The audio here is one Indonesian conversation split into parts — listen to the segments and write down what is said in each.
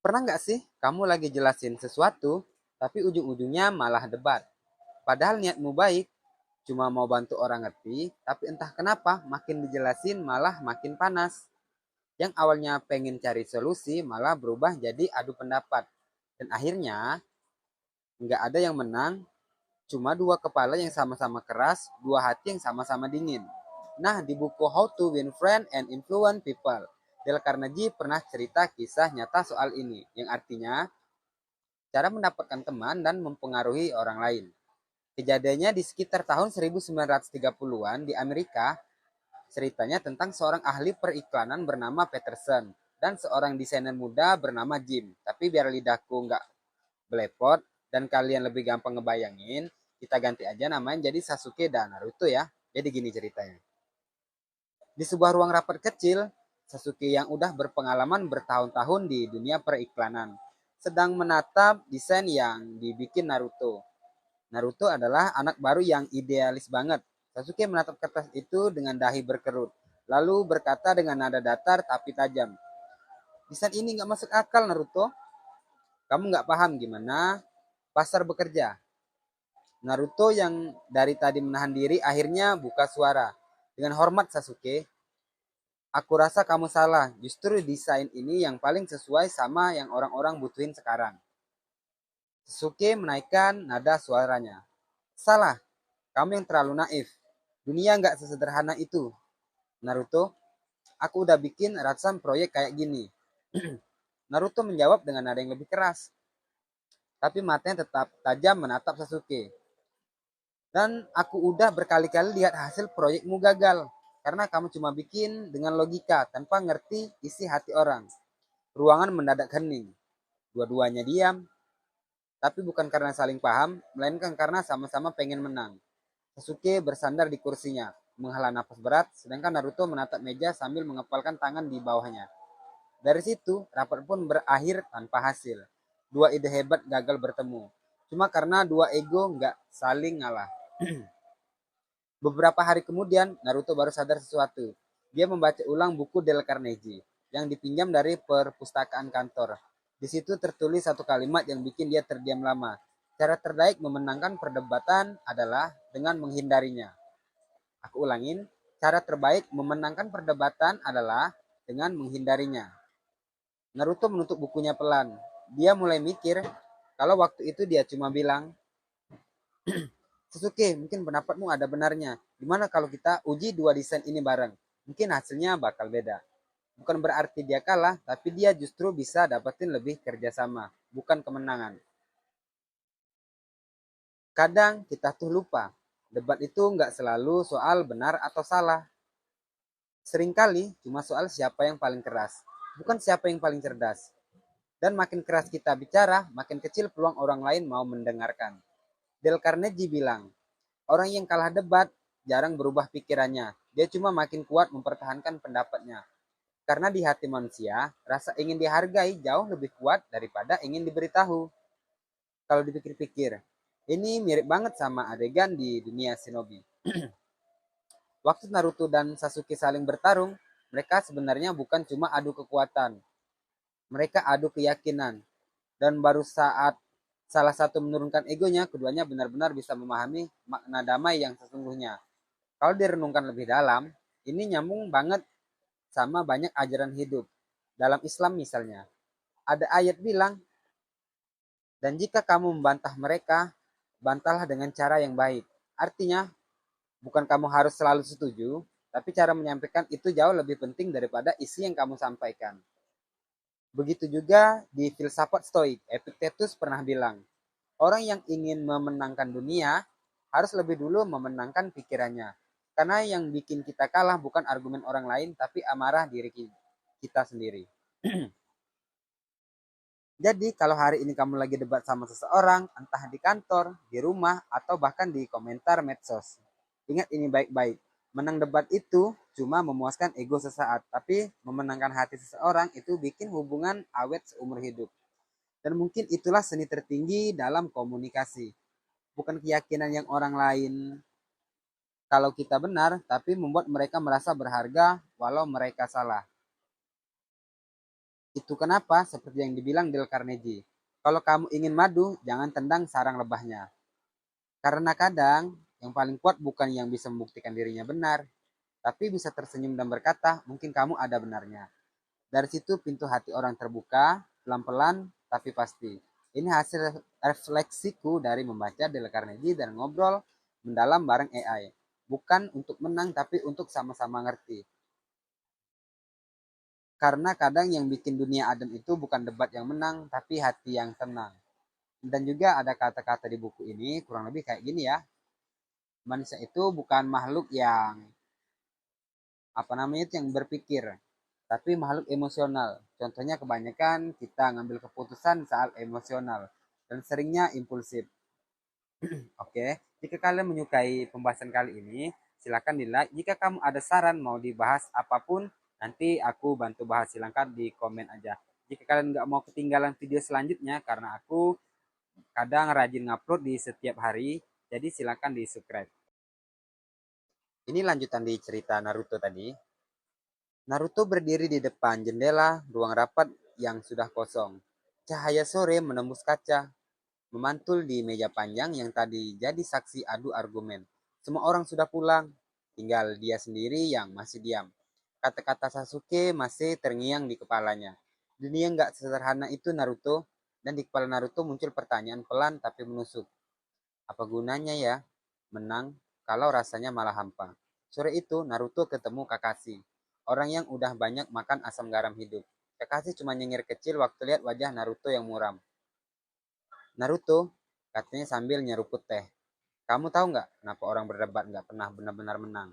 Pernah nggak sih kamu lagi jelasin sesuatu, tapi ujung-ujungnya malah debat? Padahal niatmu baik, cuma mau bantu orang ngerti, tapi entah kenapa makin dijelasin malah makin panas. Yang awalnya pengen cari solusi malah berubah jadi adu pendapat. Dan akhirnya nggak ada yang menang, cuma dua kepala yang sama-sama keras, dua hati yang sama-sama dingin. Nah, di buku How to Win Friends and Influence People, Dale Carnegie pernah cerita kisah nyata soal ini, yang artinya cara mendapatkan teman dan mempengaruhi orang lain. Kejadiannya di sekitar tahun 1930-an di Amerika, ceritanya tentang seorang ahli periklanan bernama Peterson dan seorang desainer muda bernama Jim. Tapi biar lidahku nggak belepot dan kalian lebih gampang ngebayangin, kita ganti aja namanya jadi Sasuke dan Naruto ya. Jadi gini ceritanya. Di sebuah ruang rapat kecil, Sasuke yang udah berpengalaman bertahun-tahun di dunia periklanan sedang menatap desain yang dibikin Naruto. Naruto adalah anak baru yang idealis banget. Sasuke menatap kertas itu dengan dahi berkerut, lalu berkata dengan nada datar tapi tajam. Desain ini nggak masuk akal, Naruto. Kamu nggak paham gimana pasar bekerja. Naruto yang dari tadi menahan diri akhirnya buka suara. Dengan hormat Sasuke, aku rasa kamu salah. Justru desain ini yang paling sesuai sama yang orang-orang butuhin sekarang. Sasuke menaikkan nada suaranya. Salah, kamu yang terlalu naif. Dunia nggak sesederhana itu. Naruto, aku udah bikin ratusan proyek kayak gini. Naruto menjawab dengan nada yang lebih keras, tapi matanya tetap tajam menatap Sasuke. Dan aku udah berkali-kali lihat hasil proyekmu gagal, karena kamu cuma bikin dengan logika tanpa ngerti isi hati orang. Ruangan mendadak hening. Dua-duanya diam, tapi bukan karena saling paham, melainkan karena sama-sama pengen menang. Sasuke bersandar di kursinya, menghela napas berat, sedangkan Naruto menatap meja sambil mengepalkan tangan di bawahnya. Dari situ, rapat pun berakhir tanpa hasil. Dua ide hebat gagal bertemu. Cuma karena dua ego nggak saling ngalah. Beberapa hari kemudian, Naruto baru sadar sesuatu. Dia membaca ulang buku Dale Carnegie yang dipinjam dari perpustakaan kantor. Di situ tertulis satu kalimat yang bikin dia terdiam lama. Cara terbaik memenangkan perdebatan adalah dengan menghindarinya. Aku ulangin, cara terbaik memenangkan perdebatan adalah dengan menghindarinya. Naruto menutup bukunya pelan. Dia mulai mikir kalau waktu itu dia cuma bilang, Sasuke, mungkin pendapatmu ada benarnya. Gimana kalau kita uji dua desain ini bareng? Mungkin hasilnya bakal beda. Bukan berarti dia kalah, tapi dia justru bisa dapetin lebih kerjasama, bukan kemenangan. Kadang kita tuh lupa, debat itu nggak selalu soal benar atau salah. Seringkali cuma soal siapa yang paling keras, bukan siapa yang paling cerdas. Dan makin keras kita bicara, makin kecil peluang orang lain mau mendengarkan. Dale Carnegie bilang, orang yang kalah debat jarang berubah pikirannya. Dia cuma makin kuat mempertahankan pendapatnya. Karena di hati manusia, rasa ingin dihargai jauh lebih kuat daripada ingin diberitahu. Kalau dipikir-pikir, ini mirip banget sama adegan di dunia shinobi. Waktu Naruto dan Sasuke saling bertarung, mereka sebenarnya bukan cuma adu kekuatan. Mereka adu keyakinan. Dan baru saat salah satu menurunkan egonya, keduanya benar-benar bisa memahami makna damai yang sesungguhnya. Kalau direnungkan lebih dalam, ini nyambung banget sama banyak ajaran hidup. Dalam Islam misalnya, ada ayat bilang, dan jika kamu membantah mereka, bantahlah dengan cara yang baik. Artinya, bukan kamu harus selalu setuju, tapi cara menyampaikan itu jauh lebih penting daripada isi yang kamu sampaikan. Begitu juga di filsafat Stoik, Epictetus pernah bilang, orang yang ingin memenangkan dunia harus lebih dulu memenangkan pikirannya. Karena yang bikin kita kalah bukan argumen orang lain, tapi amarah diri kita sendiri. Jadi kalau hari ini kamu lagi debat sama seseorang, entah di kantor, di rumah, atau bahkan di komentar medsos. Ingat ini baik-baik. Menang debat itu cuma memuaskan ego sesaat, tapi memenangkan hati seseorang itu bikin hubungan awet seumur hidup. Dan mungkin itulah seni tertinggi dalam komunikasi. Bukan keyakinan yang orang lain kalau kita benar, tapi membuat mereka merasa berharga walau mereka salah. Itu kenapa, seperti yang dibilang Dale Carnegie, kalau kamu ingin madu, jangan tendang sarang lebahnya. Karena kadang yang paling kuat bukan yang bisa membuktikan dirinya benar, tapi bisa tersenyum dan berkata, mungkin kamu ada benarnya. Dari situ pintu hati orang terbuka, pelan-pelan tapi pasti. Ini hasil refleksiku dari membaca Dale Carnegie dan ngobrol mendalam bareng AI. Bukan untuk menang tapi untuk sama-sama ngerti. Karena kadang yang bikin dunia adem itu bukan debat yang menang, tapi hati yang tenang. Dan juga ada kata-kata di buku ini kurang lebih kayak gini ya. Manusia itu bukan makhluk yang yang berpikir, tapi makhluk emosional. Contohnya kebanyakan kita ngambil keputusan saat emosional dan seringnya impulsif. Oke, jika kalian menyukai pembahasan kali ini, silakan di like. Jika kamu ada saran mau dibahas apapun, nanti aku bantu bahas. Silakan di komen aja. Jika kalian nggak mau ketinggalan video selanjutnya, karena aku kadang rajin ngupload di setiap hari, jadi silakan di subscribe. Ini lanjutan di cerita Naruto tadi. Naruto berdiri di depan jendela ruang rapat yang sudah kosong. Cahaya sore menembus kaca, memantul di meja panjang yang tadi jadi saksi adu argumen. Semua orang sudah pulang, tinggal dia sendiri yang masih diam. Kata-kata Sasuke masih terngiang di kepalanya. Dunia nggak sesederhana itu Naruto, dan di kepala Naruto muncul pertanyaan pelan tapi menusuk. Apa gunanya ya menang kalau rasanya malah hampa? Sore itu Naruto ketemu Kakashi, orang yang udah banyak makan asam garam hidup. Kakashi cuma nyengir kecil waktu lihat wajah Naruto yang muram. Naruto, katanya sambil nyeruput teh. Kamu tahu nggak kenapa orang berdebat nggak pernah benar-benar menang?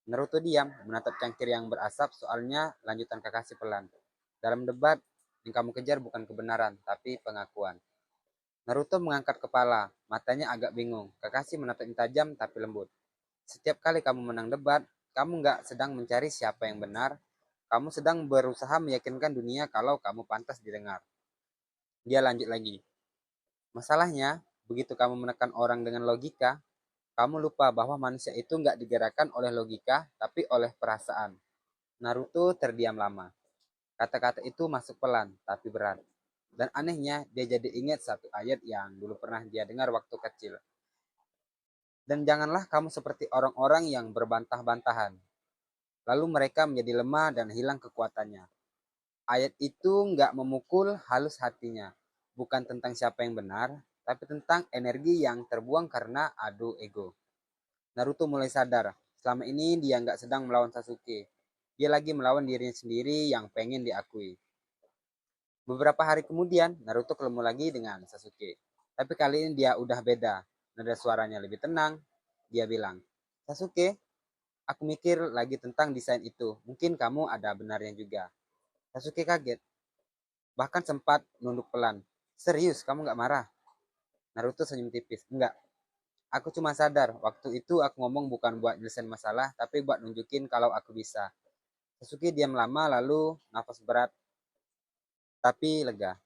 Naruto diam, menatap cangkir yang berasap, soalnya lanjutan Kakashi pelan. Dalam debat, yang kamu kejar bukan kebenaran, tapi pengakuan. Naruto mengangkat kepala, matanya agak bingung. Kakashi menatapnya tajam tapi lembut. Setiap kali kamu menang debat, kamu nggak sedang mencari siapa yang benar. Kamu sedang berusaha meyakinkan dunia kalau kamu pantas didengar. Dia lanjut lagi. Masalahnya, begitu kamu menekan orang dengan logika, kamu lupa bahwa manusia itu nggak digerakkan oleh logika, tapi oleh perasaan. Naruto terdiam lama. Kata-kata itu masuk pelan, tapi berat. Dan anehnya, dia jadi ingat satu ayat yang dulu pernah dia dengar waktu kecil. Dan janganlah kamu seperti orang-orang yang berbantah-bantahan. Lalu mereka menjadi lemah dan hilang kekuatannya. Ayat itu nggak memukul halus hatinya. Bukan tentang siapa yang benar, tapi tentang energi yang terbuang karena adu ego. Naruto mulai sadar, selama ini dia nggak sedang melawan Sasuke. Dia lagi melawan dirinya sendiri yang pengen diakui. Beberapa hari kemudian, Naruto ketemu lagi dengan Sasuke. Tapi kali ini dia udah beda. Nada suaranya lebih tenang. Dia bilang, Sasuke, aku mikir lagi tentang desain itu. Mungkin kamu ada benarnya juga. Sasuke kaget. Bahkan sempat nunduk pelan. Serius, kamu gak marah? Naruto senyum tipis. Enggak. Aku cuma sadar, waktu itu aku ngomong bukan buat nyelesain masalah, tapi buat nunjukin kalau aku bisa. Sasuke diam lama, lalu nafas berat, tapi lega.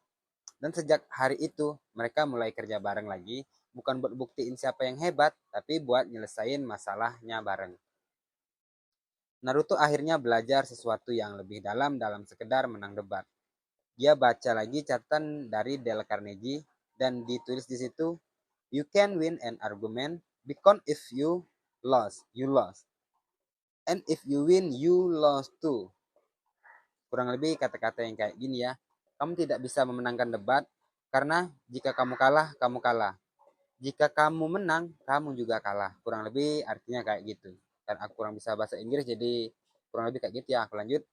Dan sejak hari itu, mereka mulai kerja bareng lagi, bukan buat buktiin siapa yang hebat, tapi buat nyelesain masalahnya bareng. Naruto akhirnya belajar sesuatu yang lebih dalam dalam sekedar menang debat. Dia baca lagi catatan dari Dale Carnegie dan ditulis di situ, you can win an argument because if you lost, you lost. And if you win, you lost too. Kurang lebih kata-kata yang kayak gini ya. Kamu tidak bisa memenangkan debat karena jika kamu kalah, kamu kalah. Jika kamu menang, kamu juga kalah. Kurang lebih artinya kayak gitu. Dan aku kurang bisa bahasa Inggris, jadi kurang lebih kayak gitu ya. Aku lanjut.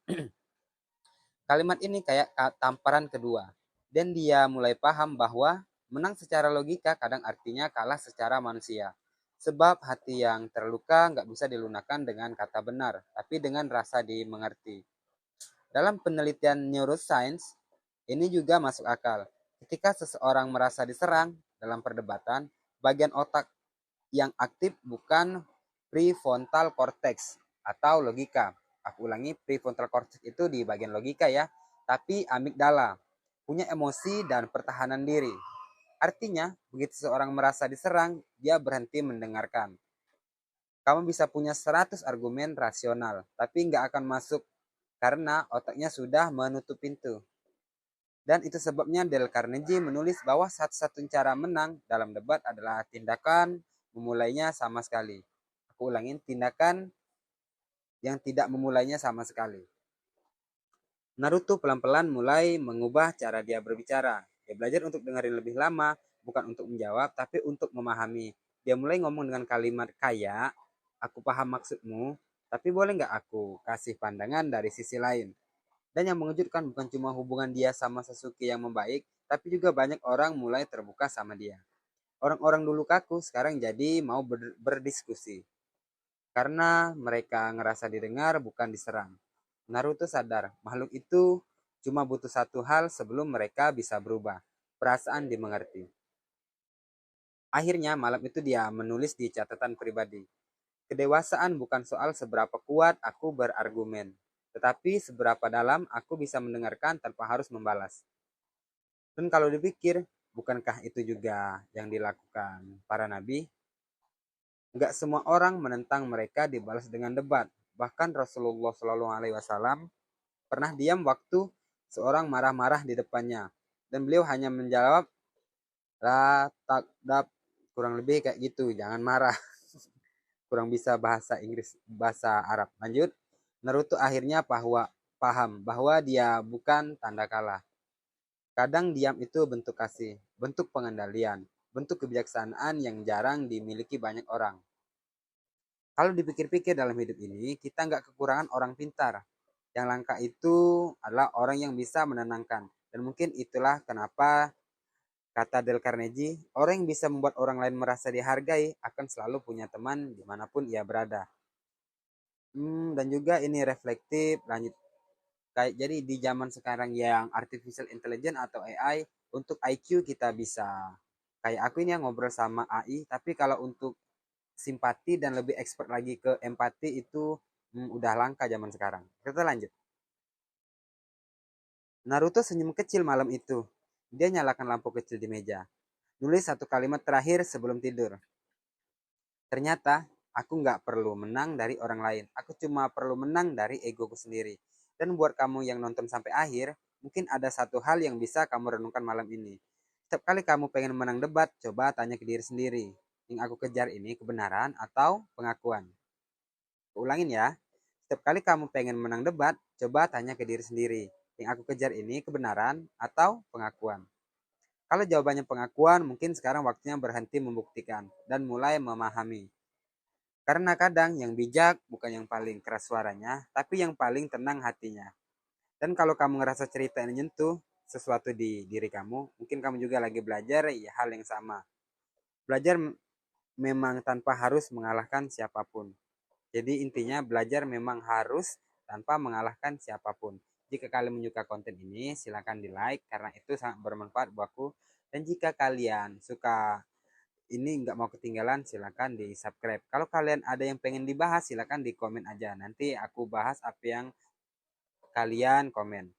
Kalimat ini kayak tamparan kedua. Dan dia mulai paham bahwa menang secara logika kadang artinya kalah secara manusia. Sebab hati yang terluka nggak bisa dilunakkan dengan kata benar, tapi dengan rasa dimengerti. Dalam penelitian neuroscience, ini juga masuk akal. Ketika seseorang merasa diserang dalam perdebatan, bagian otak yang aktif bukan prefrontal cortex atau logika. Aku ulangi, prefrontal cortex itu di bagian logika ya, tapi amigdala, punya emosi dan pertahanan diri. Artinya, begitu seseorang merasa diserang, dia berhenti mendengarkan. Kamu bisa punya 100 argumen rasional, tapi nggak akan masuk karena otaknya sudah menutup pintu. Dan itu sebabnya Dale Carnegie menulis bahwa satu-satunya cara menang dalam debat adalah tindakan memulainya sama sekali. Aku ulangin, tindakan yang tidak memulainya sama sekali. Naruto pelan-pelan mulai mengubah cara dia berbicara. Dia belajar untuk dengerin lebih lama, bukan untuk menjawab, tapi untuk memahami. Dia mulai ngomong dengan kalimat kayak, aku paham maksudmu, tapi boleh nggak aku kasih pandangan dari sisi lain? Dan yang mengejutkan bukan cuma hubungan dia sama Sasuke yang membaik, tapi juga banyak orang mulai terbuka sama dia. Orang-orang dulu kaku sekarang jadi mau berdiskusi. Karena mereka ngerasa didengar bukan diserang. Naruto sadar, makhluk itu cuma butuh satu hal sebelum mereka bisa berubah. Perasaan dimengerti. Akhirnya malam itu dia menulis di catatan pribadi. Kedewasaan bukan soal seberapa kuat aku berargumen, tetapi seberapa dalam aku bisa mendengarkan tanpa harus membalas. Dan kalau dipikir, bukankah itu juga yang dilakukan para nabi? Enggak semua orang menentang mereka dibalas dengan debat. Bahkan Rasulullah Shallallahu Alaihi Wasallam pernah diam waktu seorang marah-marah di depannya, dan beliau hanya menjawab, la takdab, kurang lebih kayak gitu, jangan marah. Kurang bisa bahasa Inggris, bahasa Arab. Lanjut, Naruto akhirnya paham bahwa dia bukan tanda kalah. Kadang diam itu bentuk kasih, bentuk pengendalian, bentuk kebijaksanaan yang jarang dimiliki banyak orang. Kalau dipikir-pikir dalam hidup ini, kita nggak kekurangan orang pintar. Yang langka itu adalah orang yang bisa menenangkan. Dan mungkin itulah kenapa kata Dale Carnegie, orang yang bisa membuat orang lain merasa dihargai akan selalu punya teman dimanapun ia berada. Dan juga ini reflektif, lanjut. Kayak jadi di zaman sekarang yang artificial intelligence atau AI, untuk IQ kita bisa kayak aku ini yang ngobrol sama AI, tapi kalau untuk simpati dan lebih expert lagi ke empati itu udah langka zaman sekarang. Kita lanjut. Naruto senyum kecil malam itu. Dia nyalakan lampu kecil di meja. Nulis satu kalimat terakhir sebelum tidur. Ternyata aku nggak perlu menang dari orang lain. Aku cuma perlu menang dari egoku sendiri. Dan buat kamu yang nonton sampai akhir, mungkin ada satu hal yang bisa kamu renungkan malam ini. Setiap kali kamu pengen menang debat, coba tanya ke diri sendiri. Yang aku kejar ini kebenaran atau pengakuan? Ulangin ya. Setiap kali kamu pengen menang debat, coba tanya ke diri sendiri. Yang aku kejar ini kebenaran atau pengakuan? Kalau jawabannya pengakuan, mungkin sekarang waktunya berhenti membuktikan dan mulai memahami. Karena kadang yang bijak bukan yang paling keras suaranya, tapi yang paling tenang hatinya. Dan kalau kamu ngerasa cerita ini nyentuh sesuatu di diri kamu, mungkin kamu juga lagi belajar ya hal yang sama. Belajar memang tanpa harus mengalahkan siapapun. Jadi intinya belajar memang harus tanpa mengalahkan siapapun. Jika kalian menyuka konten ini, silakan di like karena itu sangat bermanfaat buatku. Dan jika kalian suka ini nggak mau ketinggalan, silakan di subscribe. Kalau kalian ada yang pengen dibahas, silakan di komen aja. Nanti aku bahas apa yang kalian komen.